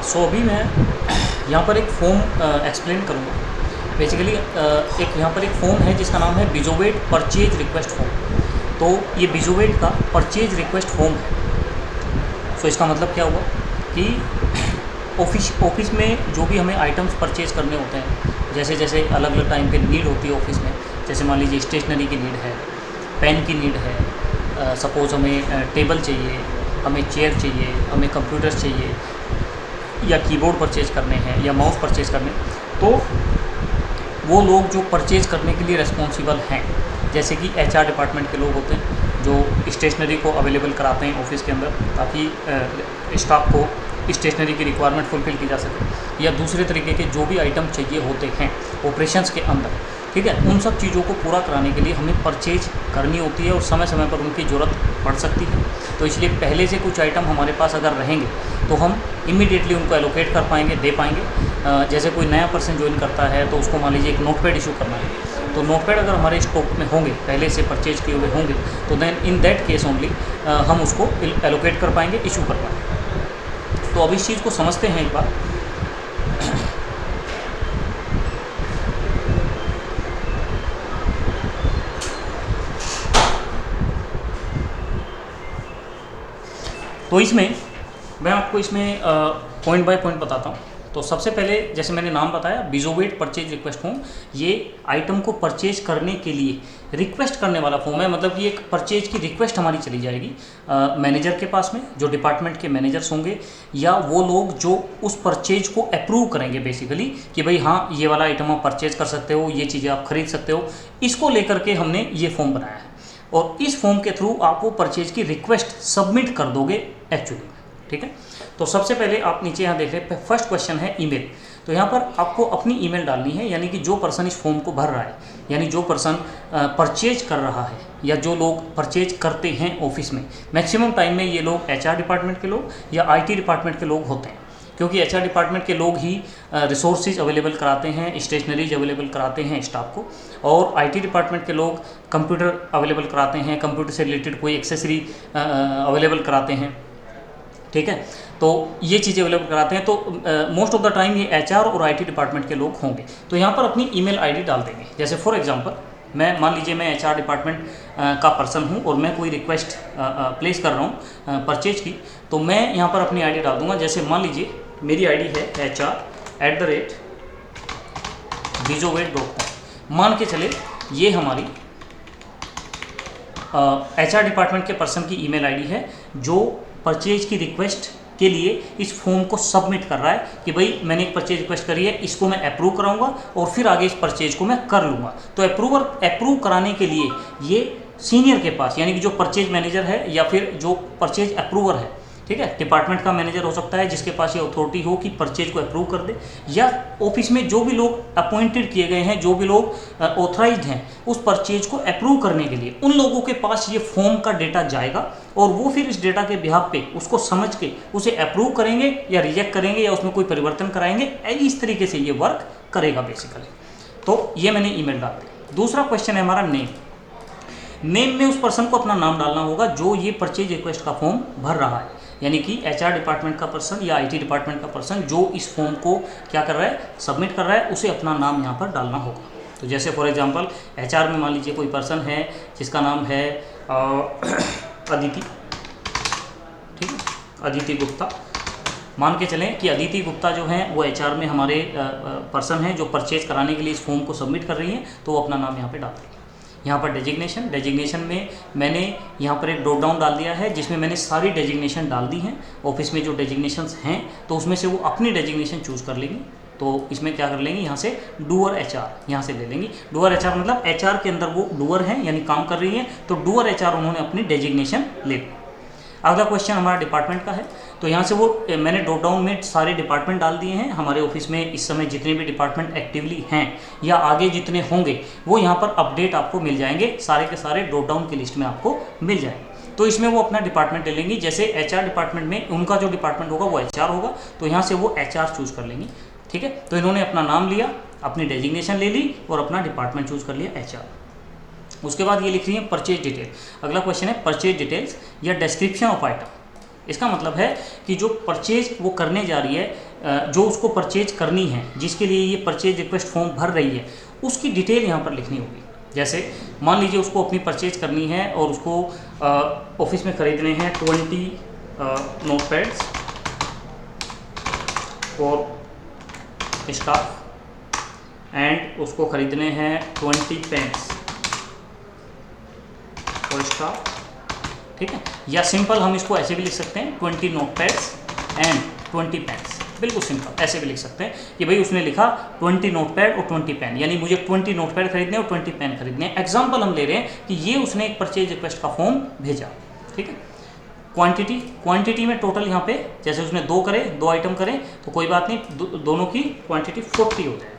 सो अभी मैं यहाँ पर एक फॉर्म एक्सप्लेन करूँगा। बेसिकली एक यहाँ पर एक फॉर्म है जिसका नाम है बिजोवेट परचेज रिक्वेस्ट फॉर्म। तो ये बिजोवेट का परचेज रिक्वेस्ट फॉर्म है। सो इसका मतलब क्या हुआ कि ऑफिस में जो भी हमें आइटम्स परचेज करने होते हैं, जैसे जैसे अलग अलग टाइम पे नीड होती है ऑफिस में, जैसे मान लीजिए स्टेशनरी की नीड है, पेन की नीड है, सपोज़ हमें टेबल चाहिए, हमें चेयर चाहिए, हमें कंप्यूटर्स चाहिए, या कीबोर्ड परचेज करने हैं या माउस परचेज करने, तो वो लोग जो परचेज करने के लिए रिस्पॉन्सिबल हैं, जैसे कि एचआर डिपार्टमेंट के लोग होते हैं जो स्टेशनरी को अवेलेबल कराते हैं ऑफिस के अंदर, ताकि स्टाफ को स्टेशनरी की रिक्वायरमेंट फुलफ़िल की जा सके, या दूसरे तरीके के जो भी आइटम चाहिए होते हैं ऑपरेशंस के अंदर, ठीक है, उन सब चीज़ों को पूरा कराने के लिए हमें परचेज करनी होती है और समय समय पर उनकी ज़रूरत पड़ सकती है। तो इसलिए पहले से कुछ आइटम हमारे पास अगर रहेंगे तो हम इमीडिएटली उनको एलोकेट कर पाएंगे, दे पाएंगे। जैसे कोई नया पर्सन ज्वाइन करता है तो उसको मान लीजिए एक नोटपैड इशू करना है, तो नोटपैड अगर हमारे स्टॉक में होंगे, पहले से परचेज किए हुए होंगे, तो then in that case only हम उसको एलोकेट कर पाएंगे, इशू कर पाएंगे। तो अब इस चीज़ को समझते हैं एक बार। तो इसमें मैं आपको इसमें पॉइंट बाय पॉइंट बताता हूँ। तो सबसे पहले जैसे मैंने नाम बताया बिजोवेट परचेज रिक्वेस्ट फॉर्म, ये आइटम को परचेज करने के लिए रिक्वेस्ट करने वाला फॉर्म है। मतलब कि एक परचेज की रिक्वेस्ट हमारी चली जाएगी मैनेजर के पास में, जो डिपार्टमेंट के मैनेजर्स होंगे, या वो लोग जो उस परचेज को अप्रूव करेंगे बेसिकली, कि भाई हाँ ये वाला आइटम आप परचेज कर सकते हो, ये चीज़ें आप खरीद सकते हो। इसको लेकर के हमने ये फॉर्म बनाया है और इस फॉर्म के थ्रू आप वो परचेज की रिक्वेस्ट सबमिट कर दोगे एक्चुअली, ठीक है। तो सबसे पहले आप नीचे यहाँ देख रहे हैं, फर्स्ट क्वेश्चन है ईमेल। तो यहाँ पर आपको अपनी ईमेल डालनी है, यानी कि जो पर्सन इस फॉर्म को भर रहा है, यानी जो पर्सन परचेज कर रहा है, या जो लोग परचेज करते हैं ऑफिस में, मैक्सिमम टाइम में ये लोग एचआर डिपार्टमेंट के लोग या आईटी डिपार्टमेंट के लोग होते हैं, क्योंकि एचआर डिपार्टमेंट के लोग ही रिसोर्सेज अवेलेबल कराते हैं, स्टेशनरीज अवेलेबल कराते हैं स्टाफ को, और आईटी डिपार्टमेंट के लोग कंप्यूटर अवेलेबल कराते हैं, कंप्यूटर से रिलेटेड कोई एक्सेसरी अवेलेबल कराते हैं, ठीक है। तो ये चीज़ें अवेलेबल कराते हैं। तो मोस्ट ऑफ द टाइम ये एचआर और आईटी डिपार्टमेंट के लोग होंगे। तो यहाँ पर अपनी ईमेल आईडी डाल देंगे। जैसे फॉर एग्जांपल मैं मान लीजिए मैं एचआर डिपार्टमेंट का पर्सन हूँ और मैं कोई रिक्वेस्ट प्लेस कर रहा हूँ परचेज की, तो मैं यहाँ पर अपनी आईडी डाल दूँगा। जैसे मान लीजिए मेरी आईडी है hr@bizovet.com। मान के चले ये हमारी एचआर डिपार्टमेंट के पर्सन की ईमेल आईडी है, जो परचेज की रिक्वेस्ट के लिए इस फॉर्म को सबमिट कर रहा है कि भाई मैंने एक परचेज रिक्वेस्ट करी है, इसको मैं अप्रूव कराऊंगा और फिर आगे इस परचेज को मैं कर लूँगा। तो अप्रूव कराने के लिए ये सीनियर के पास, यानी कि जो परचेज मैनेजर है या फिर जो परचेज अप्रूवर है, ठीक है, डिपार्टमेंट का मैनेजर हो सकता है जिसके पास ये अथॉरिटी हो कि परचेज को अप्रूव कर दे, या ऑफिस में जो भी लोग अपॉइंटेड किए गए हैं, जो भी लोग ऑथराइज्ड हैं उस परचेज को अप्रूव करने के लिए, उन लोगों के पास ये फॉर्म का डेटा जाएगा और वो फिर इस डेटा के बिहाफ पे उसको समझ के उसे अप्रूव करेंगे या रिजेक्ट करेंगे या उसमें कोई परिवर्तन कराएंगे। इस तरीके से ये वर्क करेगा बेसिकली। तो ये मैंने ईमेल डाल दी। दूसरा क्वेश्चन है हमारा नेम। नेम में उस पर्सन को अपना नाम डालना होगा जो ये परचेज रिक्वेस्ट का फॉर्म भर रहा है, यानी कि एचआर डिपार्टमेंट का पर्सन या आईटी डिपार्टमेंट का पर्सन जो इस फॉर्म को क्या कर रहा है, सबमिट कर रहा है, उसे अपना नाम यहाँ पर डालना होगा। तो जैसे फॉर एग्जांपल एचआर में मान लीजिए कोई पर्सन है जिसका नाम है अदिति, ठीक है, अदिति गुप्ता। मान के चलें कि अदिति गुप्ता जो हैं वो एचआर में हमारे पर्सन हैं जो परचेज कराने के लिए इस फॉर्म को सबमिट कर रही हैं, तो वो अपना नाम यहाँ पे डाल देंगे। यहाँ पर डेजिग्नेशन में मैंने यहाँ पर एक ड्रॉप डाउन डाल दिया है जिसमें मैंने सारी डेजिग्नेशन डाल दी हैं। ऑफिस में जो डेजिग्नेशंस हैं तो उसमें से वो अपनी डेजिग्नेशन चूज़ कर लेंगी। तो इसमें क्या कर लेंगी, यहाँ से डूअर एचआर यहाँ से ले लेंगी। डूअर एचआर मतलब एचआर के अंदर वो डूअर हैं, यानी काम कर रही हैं, तो डूअर एचआर उन्होंने अपनी डेजिग्नेशन ले ली। अगला क्वेश्चन हमारा डिपार्टमेंट का है। तो यहाँ से वो मैंने ड्रॉप डाउन में सारे डिपार्टमेंट डाल दिए हैं। हमारे ऑफिस में इस समय जितने भी डिपार्टमेंट एक्टिवली हैं या आगे जितने होंगे वो यहाँ पर अपडेट आपको मिल जाएंगे, सारे के सारे ड्रॉप डाउन की लिस्ट में आपको मिल जाएंगे। तो इसमें वो अपना डिपार्टमेंट ले लेंगी। जैसे एचआर डिपार्टमेंट में उनका जो डिपार्टमेंट होगा वो एचआर होगा, तो यहाँ से वो एचआर चूज़ कर लेंगी, ठीक है। तो इन्होंने अपना नाम लिया, अपनी डेजिग्नेशन ले ली और अपना डिपार्टमेंट चूज़ कर लिया एचआर। उसके बाद ये लिख रही है परचेज डिटेल। अगला क्वेश्चन है परचेज डिटेल्स या डिस्क्रिप्शन ऑफ आइटम। इसका मतलब है कि जो परचेज वो करने जा रही है जो उसको परचेज करनी है, जिसके लिए ये परचेज रिक्वेस्ट फॉर्म भर रही है, उसकी डिटेल यहाँ पर लिखनी होगी। जैसे मान लीजिए उसको अपनी परचेज करनी है और उसको ऑफिस में ख़रीदने हैं 20 नोटपैड्स फॉर स्टाफ एंड उसको ख़रीदने हैं 20 पेन्स फॉर स्टाफ, ठीक है। या सिंपल हम इसको ऐसे भी लिख सकते हैं 20 नोटपैड्स एंड 20 पेन्स, बिल्कुल सिंपल ऐसे भी लिख सकते हैं कि भाई उसने लिखा 20 नोटपैड और 20 पेन, यानी मुझे 20 नोटपैड खरीदने और 20 पेन खरीदने। एग्जांपल हम ले रहे हैं कि ये उसने एक परचेज रिक्वेस्ट का फॉर्म भेजा, ठीक है। क्वांटिटी में टोटल यहाँ पे जैसे उसने 2 करे, 2 आइटम करें तो कोई बात नहीं, दोनों की क्वांटिटी 40 हो जाए,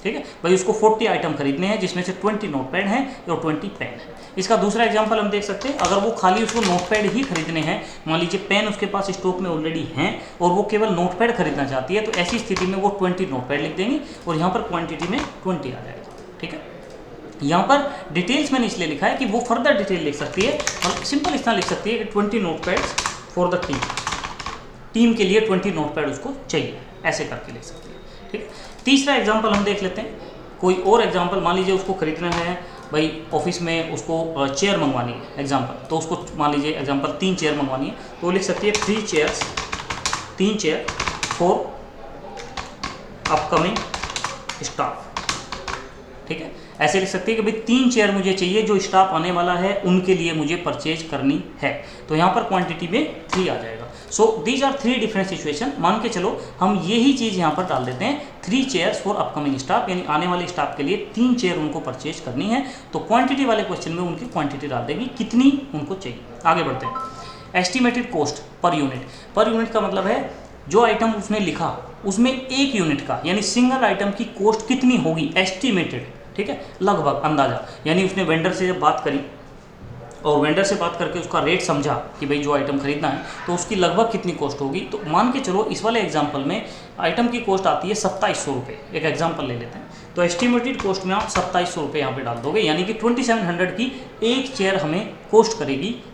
ठीक है। भाई उसको 40 आइटम खरीदने हैं जिसमें से 20 नोटपैड हैं और 20 पेन है। इसका दूसरा एग्जांपल हम देख सकते हैं, अगर वो खाली उसको नोटपैड ही खरीदने हैं, मान लीजिए पेन उसके पास स्टॉक में ऑलरेडी हैं और वो केवल नोटपैड खरीदना चाहती है, तो ऐसी स्थिति में वो 20 नोटपैड लिख देंगी और यहाँ पर क्वांटिटी में 20 आ जाएगा, ठीक है। यहाँ पर डिटेल्स मैंने इसलिए लिखा है कि वो फर्दर डिटेल लिख सकती है और सिंपल इतना लिख सकती है कि 20 नोटपैड्स फॉर द टीम के लिए 20 नोटपैड उसको चाहिए, ऐसे करके लिख सकती है, ठीक है। तीसरा एग्जाम्पल हम देख लेते हैं, कोई और एग्जाम्पल। मान लीजिए उसको खरीदना है भाई ऑफिस में, उसको चेयर मंगवानी है एग्जाम्पल, तो उसको मान लीजिए एग्जाम्पल 3 चेयर मंगवानी है, तो लिख सकती है 3 चेयर फॉर अपकमिंग स्टाफ, ठीक है। ऐसे लिख सकती है कि भाई 3 चेयर मुझे चाहिए, जो स्टाफ आने वाला है उनके लिए मुझे परचेज करनी है, तो यहाँ पर क्वांटिटी में 3 आ जाएगा। So these are 3 different situation. मान के चलो हम यही चीज़ यहाँ पर डाल देते हैं 3 चेयर्स फॉर अपकमिंग स्टाफ, यानी आने वाले स्टाफ के लिए 3 चेयर उनको परचेज करनी है, तो क्वांटिटी वाले क्वेश्चन में उनकी क्वांटिटी डाल देगी कितनी उनको चाहिए। आगे बढ़ते हैं। एस्टिमेटेड कॉस्ट पर यूनिट का मतलब है जो आइटम उसने लिखा उसमें 1 यूनिट का यानी सिंगल आइटम की कॉस्ट कितनी होगी, एस्टिमेटेड, ठीक है, लगभग अंदाजा। यानी उसने वेंडर से जब बात करी और वेंडर से बात करके उसका रेट समझा कि भाई जो आइटम खरीदना है तो उसकी लगभग कितनी कॉस्ट होगी, तो मान के चलो इस वाले एग्जांपल में आइटम की कॉस्ट आती है 2700 रुपये। एक एग्जांपल ले लेते हैं, तो एस्टिमेटेड कॉस्ट में आप 2700 रुपये यहाँ पे डाल दोगे, यानी कि 2700 की एक चेयर हमें कॉस्ट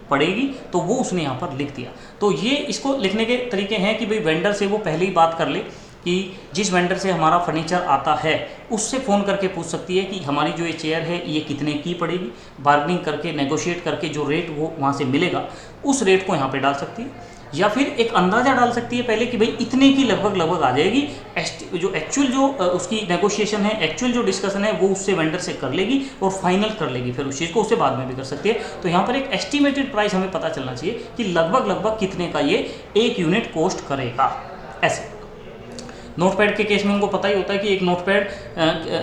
पड़ेगी, तो वो उसने यहाँ पर लिख दिया। तो ये इसको लिखने के तरीके हैं कि भाई वेंडर से वो पहले ही बात कर ले कि जिस वेंडर से हमारा फर्नीचर आता है उससे फ़ोन करके पूछ सकती है कि हमारी जो ये चेयर है ये कितने की पड़ेगी, बार्गेनिंग करके नेगोशिएट करके जो रेट वो वहाँ से मिलेगा उस रेट को यहाँ पे डाल सकती है, या फिर एक अंदाज़ा डाल सकती है पहले कि भाई इतने की लगभग आ जाएगी। जो एक्चुअल जो उसकी नेगोशिएशन है, एक्चुअल जो डिस्कशन है वो उससे वेंडर से कर लेगी और फाइनल कर लेगी, फिर उस चीज़ को उससे बाद में भी कर सकती है। तो यहाँ पर एक एस्टिमेटेड प्राइस हमें पता चलना चाहिए कि लगभग कितने का ये 1 यूनिट कॉस्ट करेगा। ऐसे नोटपैड के केस में उनको पता ही होता है कि एक नोटपैड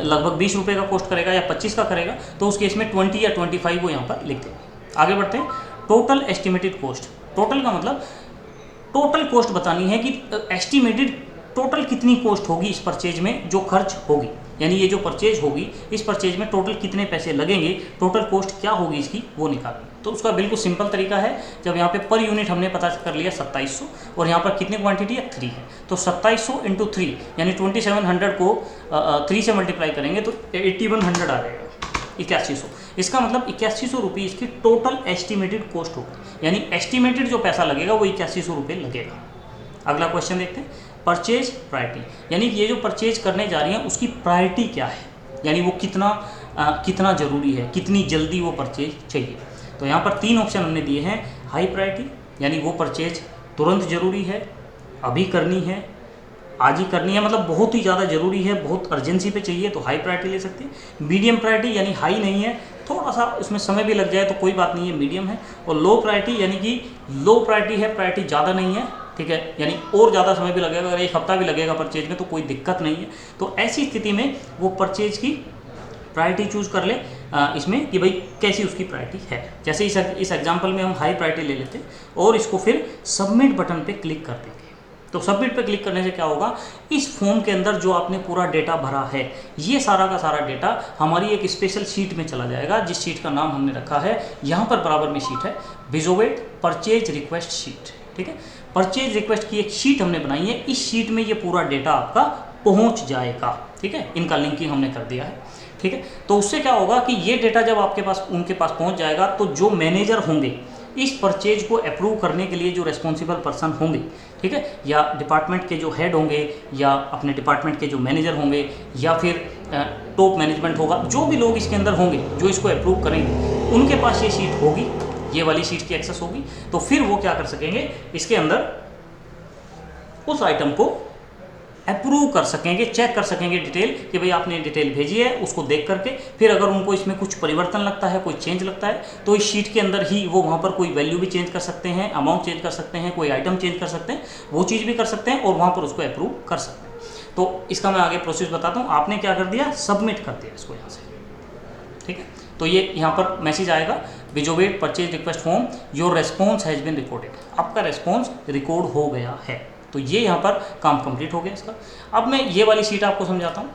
लगभग 20 रुपये का कॉस्ट करेगा या 25 का करेगा, तो उस केस में 20 या 25 वो यहाँ पर लिख देंगे। आगे बढ़ते हैं। टोटल एस्टिमेटेड कॉस्ट, टोटल का मतलब टोटल कॉस्ट बतानी है कि एस्टिमेटेड टोटल कितनी कॉस्ट होगी इस परचेज में जो खर्च होगी, यानी ये जो परचेज होगी इस परचेज में टोटल कितने पैसे लगेंगे, टोटल कॉस्ट क्या होगी इसकी वो निकालनी। तो उसका बिल्कुल सिंपल तरीका है, जब यहाँ पे पर यूनिट हमने पता कर लिया 2700 और यहाँ पर कितनी क्वांटिटी है 3 है, तो 2700 इंटू 3 यानी 2700 को 3 से मल्टीप्लाई करेंगे तो 8100 आ जाएगा, 8100। इसका मतलब 8100 रुपये इसकी टोटल एस्टिमेटेड कॉस्ट होगी, यानी एस्टिमेटेड जो पैसा लगेगा वो 8100 रुपये लगेगा। अगला क्वेश्चन देखते हैं, परचेज प्रायोरिटी, यानी ये जो परचेज करने जा रही हैं उसकी प्रायोरिटी क्या है, यानी वो कितना ज़रूरी है, कितनी जल्दी वो परचेज चाहिए। तो यहाँ पर 3 ऑप्शन हमने दिए हैं, हाई प्रायोरिटी यानी वो परचेज तुरंत ज़रूरी है, अभी करनी है, आज ही करनी है, मतलब बहुत ही ज़्यादा ज़रूरी है, बहुत अर्जेंसी पे चाहिए तो हाई प्रायोरिटी ले सकते हैं। मीडियम प्रायोरिटी यानी हाई नहीं है, थोड़ा सा उसमें समय भी लग जाए तो कोई बात नहीं है, मीडियम है। और लो प्रायोरिटी यानी कि लो प्रायोरिटी है, प्रायोरिटी ज़्यादा नहीं है, ठीक है, यानी और ज़्यादा समय भी लगेगा, अगर 1 हफ्ता भी लगेगा परचेज में तो कोई दिक्कत नहीं है। तो ऐसी स्थिति में वो परचेज की प्रायोरिटी चूज़ कर ले इसमें कि भाई कैसी उसकी प्रायोरिटी है। जैसे इस एग्जांपल में हम हाई प्रायोरिटी ले लेते हैं और इसको फिर सबमिट बटन पे क्लिक कर देंगे। तो सबमिट पे क्लिक करने से क्या होगा, इस फॉर्म के अंदर जो आपने पूरा डेटा भरा है ये सारा का सारा डेटा हमारी एक स्पेशल शीट में चला जाएगा, जिस शीट का नाम हमने रखा है, यहाँ पर बराबर में शीट है विजोवेट परचेज रिक्वेस्ट शीट, ठीक है। परचेज रिक्वेस्ट की एक शीट हमने बनाई है, इस शीट में ये पूरा डेटा आपका पहुँच जाएगा, ठीक है। इनका लिंकिंग हमने कर दिया है, ठीक है। तो उससे क्या होगा कि ये डेटा जब आपके पास उनके पास पहुंच जाएगा तो जो मैनेजर होंगे इस परचेज को अप्रूव करने के लिए जो रेस्पॉन्सिबल पर्सन होंगे, ठीक है, या डिपार्टमेंट के जो हेड होंगे या अपने डिपार्टमेंट के जो मैनेजर होंगे या फिर टॉप मैनेजमेंट होगा, जो भी लोग इसके अंदर होंगे जो इसको अप्रूव करेंगे, उनके पास ये शीट होगी, ये वाली शीट की एक्सेस होगी। तो फिर वो क्या कर सकेंगे, इसके अंदर उस आइटम को अप्रूव कर सकेंगे, चेक कर सकेंगे डिटेल कि भाई आपने डिटेल भेजी है, उसको देख करके फिर अगर उनको इसमें कुछ परिवर्तन लगता है, कोई चेंज लगता है, तो इस शीट के अंदर ही वो वहाँ पर कोई वैल्यू भी चेंज कर सकते हैं, अमाउंट चेंज कर सकते हैं, कोई आइटम चेंज कर सकते हैं, वो चीज़ भी कर सकते हैं और वहाँ पर उसको अप्रूव कर सकते हैं। तो इसका मैं आगे प्रोसेस बताता हूँ। आपने क्या कर दिया, सबमिट कर दिया इसको यहाँ से, ठीक है। तो ये यहाँ पर मैसेज आएगा, विजोवेट purchase request form, your response has been recorded, आपका रेस्पॉन्स रिकॉर्ड हो गया है। तो ये यहाँ पर काम कंप्लीट हो गया इसका। अब मैं ये वाली शीट आपको समझाता हूँ,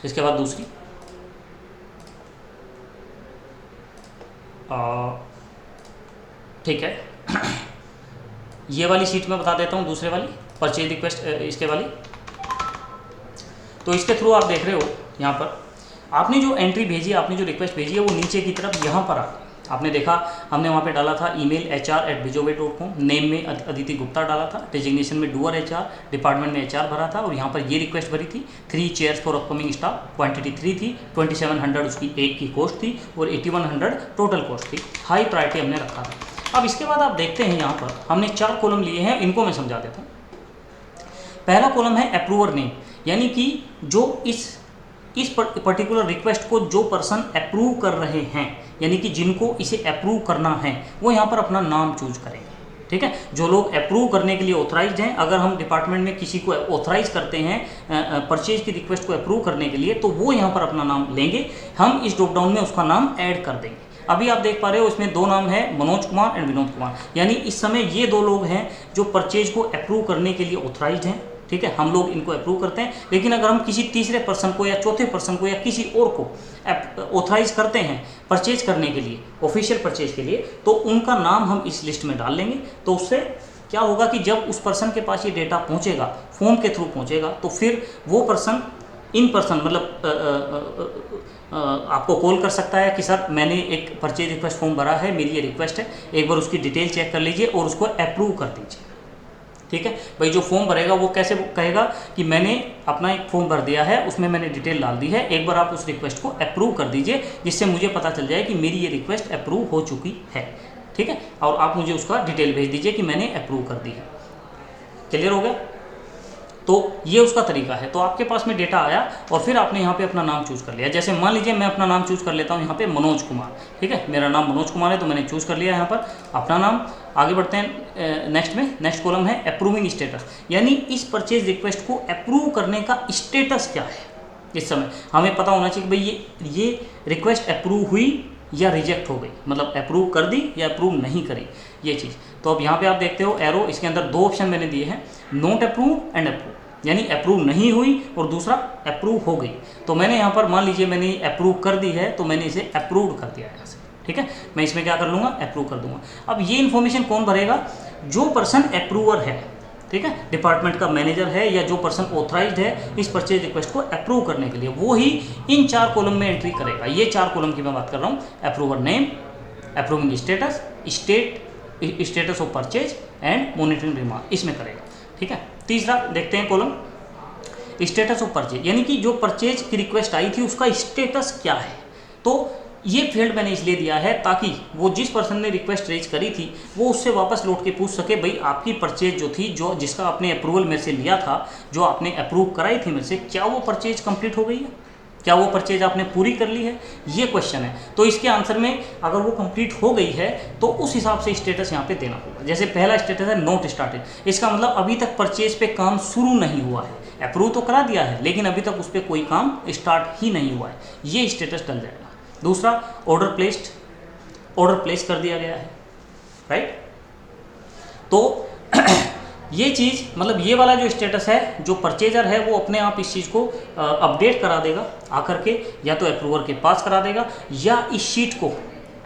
इसके बाद दूसरी। ठीक है, ये वाली शीट मैं बता देता हूँ, दूसरे वाली परचेज रिक्वेस्ट, इसके वाली। तो इसके थ्रू आप देख रहे हो यहाँ पर आपने जो एंट्री भेजी, आपने जो रिक्वेस्ट भेजी है वो नीचे की तरफ यहाँ पर आ गई। आपने देखा हमने वहाँ पे डाला था ईमेल hr@vijovet.com, नेम में अदिति गुप्ता डाला था, डेजिग्नेशन में डूअर HR, डिपार्टमेंट में HR भरा था और यहाँ पर ये रिक्वेस्ट भरी थी 3 chairs for upcoming staff, quantity 3 थी, 2700 उसकी एक की कॉस्ट थी और 8100 टोटल कॉस्ट थी। हाई प्रायोरिटी हमने रखा था। अब इसके बाद आप देखते हैं यहाँ पर हमने 4 कॉलम लिए हैं, इनको मैं समझा देता हूँ। पहला कॉलम है अप्रूवर नेम, यानी कि जो इस पर्टिकुलर रिक्वेस्ट को जो पर्सन अप्रूव कर रहे हैं, यानी कि जिनको इसे अप्रूव करना है, वो यहाँ पर अपना नाम चूज करेंगे, ठीक है। जो लोग अप्रूव करने के लिए ऑथराइज्ड हैं, अगर हम डिपार्टमेंट में किसी को ऑथराइज करते हैं परचेज की रिक्वेस्ट को अप्रूव करने के लिए, तो वो यहाँ पर अपना नाम लेंगे, हम इस ड्रॉप डाउन में उसका नाम ऐड कर देंगे। अभी आप देख पा रहे हो इसमें 2 नाम है, मनोज कुमार एंड विनोद कुमार, यानी इस समय ये 2 लोग हैं जो परचेज को अप्रूव करने के लिए ऑथराइज्ड हैं, ठीक है। हम लोग इनको अप्रूव करते हैं, लेकिन अगर हम किसी तीसरे पर्सन को या चौथे पर्सन को या किसी और को ऑथराइज करते हैं परचेज करने के लिए, ऑफिशियल परचेज के लिए, तो उनका नाम हम इस लिस्ट में डाल लेंगे। तो उससे क्या होगा कि जब उस पर्सन के पास ये डेटा पहुंचेगा, फॉर्म के थ्रू पहुंचेगा, तो फिर वो पर्सन इन पर्सन मतलब आपको कॉल कर सकता है कि सर मैंने एक परचेज रिक्वेस्ट फॉर्म भरा है, मेरी ये रिक्वेस्ट है, एक बार उसकी डिटेल चेक कर लीजिए और उसको अप्रूव कर दीजिए, ठीक है। भाई जो फॉर्म भरेगा वो कैसे कहेगा कि मैंने अपना एक फॉर्म भर दिया है, उसमें मैंने डिटेल डाल दी है, एक बार आप उस रिक्वेस्ट को अप्रूव कर दीजिए, जिससे मुझे पता चल जाए कि मेरी ये रिक्वेस्ट अप्रूव हो चुकी है, ठीक है। और आप मुझे उसका डिटेल भेज दीजिए कि मैंने अप्रूव कर दी है। क्लियर हो गया? तो ये उसका तरीका है। तो आपके पास में डेटा आया और फिर आपने यहाँ पे अपना नाम चूज़ कर लिया। जैसे मान लीजिए मैं अपना नाम चूज़ कर लेता हूँ यहाँ पे मनोज कुमार, ठीक है, मेरा नाम मनोज कुमार है, तो मैंने चूज़ कर लिया यहाँ पर अपना नाम। आगे बढ़ते हैं नेक्स्ट में। नेक्स्ट कॉलम है अप्रूविंग स्टेटस, यानी इस परचेज रिक्वेस्ट को अप्रूव करने का स्टेटस क्या है। इस समय हमें पता होना चाहिए कि भाई ये रिक्वेस्ट अप्रूव हुई या रिजेक्ट हो गई, मतलब अप्रूव कर दी या अप्रूव नहीं करी, ये चीज़। तो अब यहाँ पे आप देखते हो एरो, इसके अंदर 2 ऑप्शन मैंने दिए हैं, नॉट अप्रूव एंड अप्रूव, यानी अप्रूव नहीं हुई और दूसरा अप्रूव हो गई। तो मैंने यहाँ पर मान लीजिए मैंने अप्रूव कर दी है, तो मैंने इसे अप्रूव्ड कर दिया यहाँ से, ठीक है। मैं इसमें क्या कर लूँगा, अप्रूव कर दूंगा। अब ये इन्फॉर्मेशन कौन भरेगा, जो पर्सन अप्रूवर है, ठीक है, डिपार्टमेंट का मैनेजर है या जो पर्सन ऑथराइज्ड है इस परचेज रिक्वेस्ट को अप्रूव करने के लिए, वो ही इन 4 कॉलम में एंट्री करेगा। ये 4 कॉलम की मैं बात कर रहा हूँ, approver name, approving status, status of purchase and monitoring remark, इसमें करेगा, ठीक है। तीसरा देखते हैं कॉलम स्टेटस ऑफ परचेज, यानी कि जो परचेज की रिक्वेस्ट आई थी उसका स्टेटस क्या है। तो ये फील्ड मैंने इसलिए दिया है ताकि वो जिस पर्सन ने रिक्वेस्ट रेज करी थी वो उससे वापस लौट के पूछ सके, भाई आपकी परचेज जो थी, जो जिसका आपने अप्रूवल मेरे से लिया था, जो आपने अप्रूव कराई थी मेरे से, क्या वो परचेज कंप्लीट हो गई है, क्या वो परचेज आपने पूरी कर ली है, ये क्वेश्चन है। तो इसके आंसर में अगर वो कंप्लीट हो गई है तो उस हिसाब से स्टेटस यहाँ पे देना होगा। जैसे पहला स्टेटस है नॉट स्टार्टेड, इसका मतलब अभी तक परचेज पे काम शुरू नहीं हुआ है, अप्रूव तो करा दिया है लेकिन अभी तक उस पर कोई काम स्टार्ट ही नहीं हुआ है, ये स्टेटस डल जाएगा। दूसरा ऑर्डर प्लेस्ड, ऑर्डर प्लेस कर दिया गया है, राइट। तो ये चीज़ मतलब ये वाला जो स्टेटस है, जो परचेजर है वो अपने आप इस चीज़ को अपडेट करा देगा आकर के, या तो अप्रूवर के पास करा देगा या इस शीट को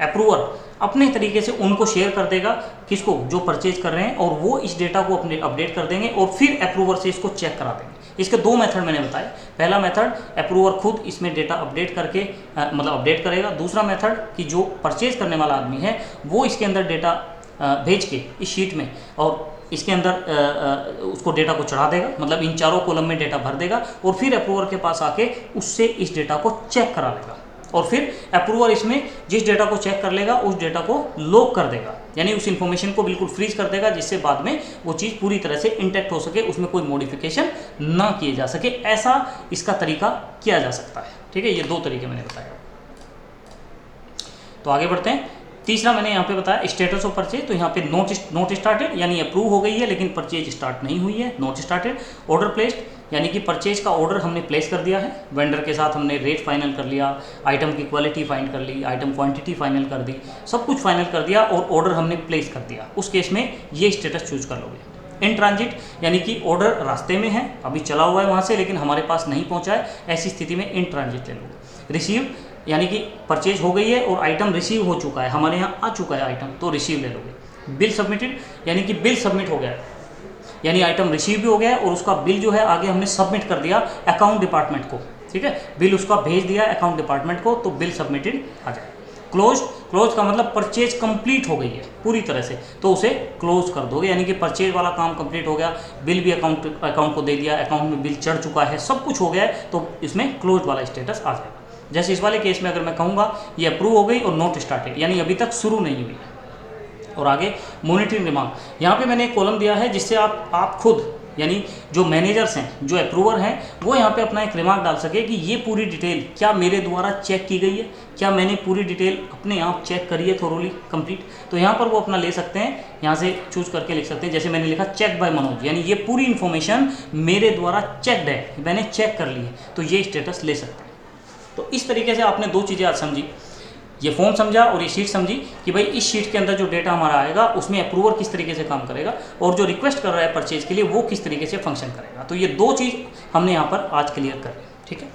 अप्रूवर अपने तरीके से उनको शेयर कर देगा, किसको, जो परचेज कर रहे हैं, और वो इस डेटा को अपने अपडेट कर देंगे और फिर अप्रूवर से इसको चेक करा देंगे इसके दो मेथड मैंने बताए। पहला मेथड अप्रूवर खुद इसमें डेटा अपडेट करके मतलब अपडेट करेगा। दूसरा मेथड कि जो परचेज करने वाला आदमी है वो इसके अंदर डेटा भेज के इस शीट में और इसके अंदर उसको डेटा को चढ़ा देगा, मतलब इन चारों कॉलम में डेटा भर देगा और फिर अप्रूवर के पास आके उससे इस डेटा को चेक करा लेगा और फिर अप्रूवर इसमें जिस डेटा को चेक कर लेगा उस डेटा को लॉक कर देगा, यानी उस इन्फॉर्मेशन को बिल्कुल फ्रीज कर देगा जिससे बाद में वो चीज़ पूरी तरह से इंटैक्ट हो सके, उसमें कोई मॉडिफिकेशन ना किए जा सके। ऐसा इसका तरीका किया जा सकता है। ठीक है, ये दो तरीके मैंने बताया। तो आगे बढ़ते हैं। तीसरा मैंने यहाँ पे बताया स्टेटस ऑफ परचेज। तो यहाँ पे नोट स्टार्टेड यानी अप्रूव हो गई है लेकिन परचेज स्टार्ट नहीं हुई है, नोट स्टार्टेड। ऑर्डर प्लेस्ड यानी कि परचेज का ऑर्डर हमने प्लेस कर दिया है, वेंडर के साथ हमने रेट फाइनल कर लिया, आइटम की क्वालिटी फाइंड कर ली, आइटम क्वांटिटी फाइनल कर दी, सब कुछ फाइनल कर दिया और ऑर्डर हमने प्लेस कर दिया। उस केस में ये स्टेटस चूज कर लोगे। इन ट्रांजिट यानी कि ऑर्डर रास्ते में है, अभी चला हुआ है वहाँ से लेकिन हमारे पास नहीं पहुँचा है, ऐसी स्थिति में इन ट्रांजिट ले लोगे। रिसीव यानी कि परचेज हो गई है और आइटम रिसीव हो चुका है, हमारे यहाँ आ चुका है आइटम, तो रिसीव ले लोगे। बिल सबमिटेड यानी कि बिल सबमिट हो गया यानी आइटम रिसीव भी हो गया है और उसका बिल जो है आगे हमने सबमिट कर दिया अकाउंट डिपार्टमेंट को। ठीक है, बिल उसका भेज दिया अकाउंट डिपार्टमेंट को, तो बिल सबमिटेड आ जाए। क्लोज का मतलब परचेज कंप्लीट हो गई है पूरी तरह से, तो उसे क्लोज कर दोगे, यानी कि परचेज वाला काम कंप्लीट हो गया, बिल भी अकाउंट को दे दिया, अकाउंट में बिल चढ़ चुका है, सब कुछ हो गया है, तो इसमें क्लोज वाला स्टेटस आ जाएगा। जैसे इस वाले केस में अगर मैं कहूँगा ये अप्रूव हो गई और नोट स्टार्टेड यानी अभी तक शुरू नहीं हुई है। और आगे मॉनिटरिंग रिमार्क, यहाँ पे मैंने एक कॉलम दिया है जिससे आप खुद यानी जो मैनेजर्स हैं, जो अप्रूवर हैं, वो यहाँ पे अपना एक रिमार्क डाल सके कि ये पूरी डिटेल क्या मेरे द्वारा चेक की गई है, क्या मैंने पूरी डिटेल अपने आप चेक करी है थोरोली कंप्लीट। तो यहाँ पर वो अपना ले सकते हैं, यहाँ से चूज करके लिख सकते हैं। जैसे मैंने लिखा चेक बाय मनोज, यानी ये पूरी इन्फॉर्मेशन मेरे द्वारा चेकड है, मैंने चेक कर ली है, तो ये स्टेटस ले सकते हैं। तो इस तरीके से आपने दो चीज़ें आज समझी, ये फॉर्म समझा और ये शीट समझी कि भाई इस शीट के अंदर जो डेटा हमारा आएगा उसमें अप्रूवर किस तरीके से काम करेगा और जो रिक्वेस्ट कर रहा है परचेज के लिए वो किस तरीके से फंक्शन करेगा। तो ये दो चीज़ हमने यहाँ पर आज क्लियर कर ली। ठीक है।